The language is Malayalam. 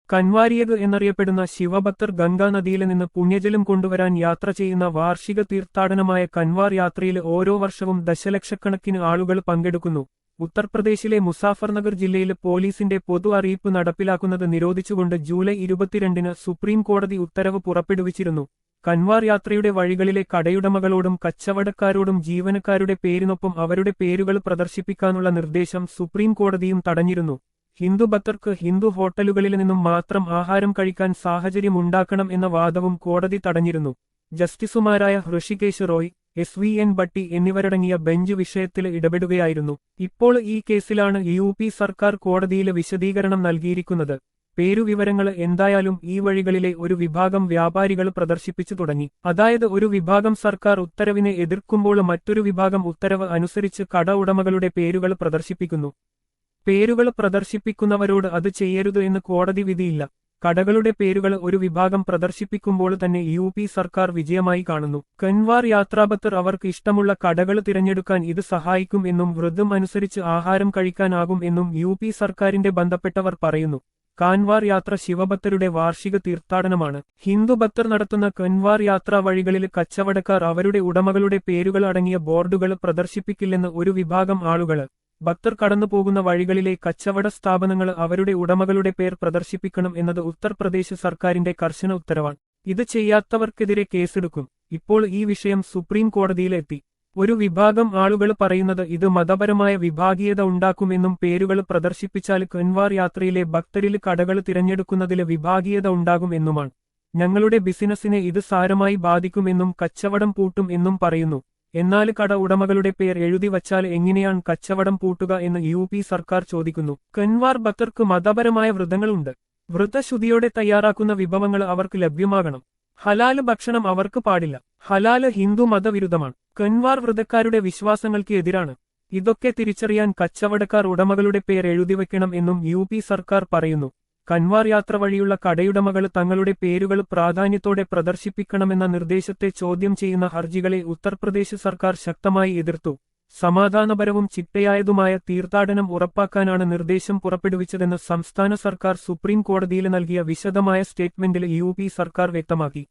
കൻവാരിയഗ് എന്നറിയപ്പെടുന്ന ശിവഭക്തർ ഗംഗാനദിയിൽ നിന്ന് പുണ്യജലം കൊണ്ടുവരാൻ യാത്ര ചെയ്യുന്ന വാർഷിക തീർത്ഥാടനമായ കൻവാർ യാത്രയിൽ ഓരോ വർഷവും ദശലക്ഷക്കണക്കിന് ആളുകൾ പങ്കെടുക്കുന്നു. ഉത്തർപ്രദേശിലെ മുസാഫർനഗർ ജില്ലയിൽ പോലീസിന്റെ പൊതു അറിയിപ്പ് നടപ്പിലാക്കുന്നത് നിരോധിച്ചുകൊണ്ട് ജൂലൈ 22-ന് സുപ്രീം കോടതി ഉത്തരവ് പുറപ്പെടുവിച്ചിരുന്നു. കൻവാർ യാത്രയുടെ വഴികളിലെ കടയുടമകളോടും കച്ചവടക്കാരോടും ജീവനക്കാരുടെ പേരിനൊപ്പം അവരുടെ പേരുകൾ പ്രദർശിപ്പിക്കാനുള്ള നിർദ്ദേശം സുപ്രീം കോടതിയും തടഞ്ഞിരുന്നു. ഹിന്ദു ഭക്തർക്ക് ഹിന്ദു ഹോട്ടലുകളിൽ നിന്നും മാത്രം ആഹാരം കഴിക്കാൻ സാഹചര്യമുണ്ടാക്കണം എന്ന വാദവും കോടതി തടഞ്ഞിരുന്നു. ജസ്റ്റിസുമാരായ ഹൃഷികേശ് റോയ്, SVN ഭട്ടി എന്നിവരടങ്ങിയ ബെഞ്ച് വിഷയത്തിൽ ഇടപെടുകയായിരുന്നു. ഇപ്പോൾ ഈ കേസിലാണ് UP സർക്കാർ കോടതിയിൽ വിശദീകരണം നൽകിയിരിക്കുന്നത്. പേരുവിവരങ്ങൾ എന്തായാലും ഈ വഴികളിലെ ഒരു വിഭാഗം വ്യാപാരികൾ പ്രദർശിപ്പിച്ചു തുടങ്ങി. അതായത് ഒരു വിഭാഗം സർക്കാർ ഉത്തരവിനെ എതിർക്കുമ്പോൾ മറ്റൊരു വിഭാഗം ഉത്തരവ് അനുസരിച്ച് കട ഉടമകളുടെ പേരുകൾ പ്രദർശിപ്പിക്കുന്നു. പേരുകൾ പ്രദർശിപ്പിക്കുന്നവരോട് അത് ചെയ്യരുത് എന്ന് കോടതി വിധിയില്ല. കടകളുടെ പേരുകൾ ഒരു വിഭാഗം പ്രദർശിപ്പിക്കുമ്പോൾ തന്നെ UP സർക്കാർ വിജയമായി കാണുന്നു. കൻവാർ യാത്രാഭക്തർ അവർക്ക് ഇഷ്ടമുള്ള കടകൾ തിരഞ്ഞെടുക്കാൻ ഇത് സഹായിക്കും എന്നും വ്രതം അനുസരിച്ച് ആഹാരം കഴിക്കാനാകും എന്നും UP സർക്കാരിന്റെ ബന്ധപ്പെട്ടവർ പറയുന്നു. കാൻവാർ യാത്ര ശിവഭക്തരുടെ വാർഷിക തീർത്ഥാടനമാണ്. ഹിന്ദു ഭക്തർ നടത്തുന്ന കൻവാർ യാത്രാ വഴികളിൽ കച്ചവടക്കാർ അവരുടെ ഉടമകളുടെ പേരുകൾ അടങ്ങിയ ബോർഡുകൾ പ്രദർശിപ്പിക്കില്ലെന്ന് ഒരു വിഭാഗം ആളുകൾ. ഭക്തർ കടന്നുപോകുന്ന വഴികളിലെ കച്ചവട സ്ഥാപനങ്ങൾ അവരുടെ ഉടമകളുടെ പേർ പ്രദർശിപ്പിക്കണം എന്നത് ഉത്തർപ്രദേശ് സർക്കാരിന്റെ കർശന ഉത്തരവാണ്. ഇത് ചെയ്യാത്തവർക്കെതിരെ കേസെടുക്കും. ഇപ്പോൾ ഈ വിഷയം സുപ്രീം കോടതിയിലെത്തി. ഒരു വിഭാഗം ആളുകൾ പറയുന്നത് ഇത് മതപരമായ വിഭാഗീയത ഉണ്ടാക്കുമെന്നും പേരുകൾ പ്രദർശിപ്പിച്ചാൽ കൻവാർ യാത്രയിലെ ഭക്തരിൽ കടകൾ തിരഞ്ഞെടുക്കുന്നതിൽ വിഭാഗീയത ഉണ്ടാകും എന്നുമാണ്. ഞങ്ങളുടെ ബിസിനസിനെ ഇത് സാരമായി ബാധിക്കുമെന്നും കച്ചവടം പൂട്ടും എന്നും പറയുന്നു. എന്നാൽ കട ഉടമകളുടെ പേർ എഴുതി വച്ചാൽ എങ്ങനെയാണ് കച്ചവടം പൂട്ടുക എന്ന് UP സർക്കാർ ചോദിക്കുന്നു. കൻവാർ ഭക്തർക്ക് മതപരമായ വ്രതങ്ങളുണ്ട്. വ്രതശുദ്ധിയോടെ തയ്യാറാക്കുന്ന വിഭവങ്ങൾ അവർക്ക് ലഭ്യമാകണം. ഹലാല് ഭക്ഷണം അവർക്ക് പാടില്ല. ഹലാല് ഹിന്ദു മതവിരുദ്ധമാണ്. കൻവാർ വ്രതക്കാരുടെ വിശ്വാസങ്ങൾക്ക് എതിരാണ്. ഇതൊക്കെ തിരിച്ചറിയാൻ കച്ചവടക്കാർ ഉടമകളുടെ പേർ എഴുതിവെക്കണം എന്നും UP സർക്കാർ പറയുന്നു. കൻവാർ യാത്ര വഴിയുള്ള കടയുടമകൾ തങ്ങളുടെ പേരുകൾ പ്രാധാന്യത്തോടെ പ്രദർശിപ്പിക്കണമെന്ന നിർദ്ദേശത്തെ ചോദ്യം ചെയ്യുന്ന ഹർജികളെ ഉത്തർപ്രദേശ് സർക്കാർ ശക്തമായി എതിർത്തു. സമാധാനപരവും ചിട്ടയായതുമായ തീർത്ഥാടനം ഉറപ്പാക്കാനാണ് നിർദ്ദേശം പുറപ്പെടുവിച്ചതെന്ന് സംസ്ഥാന സർക്കാർ സുപ്രീം കോടതിയിൽ നൽകിയ വിശദമായ സ്റ്റേറ്റ്മെന്റിൽ UP സർക്കാർ വ്യക്തമാക്കി.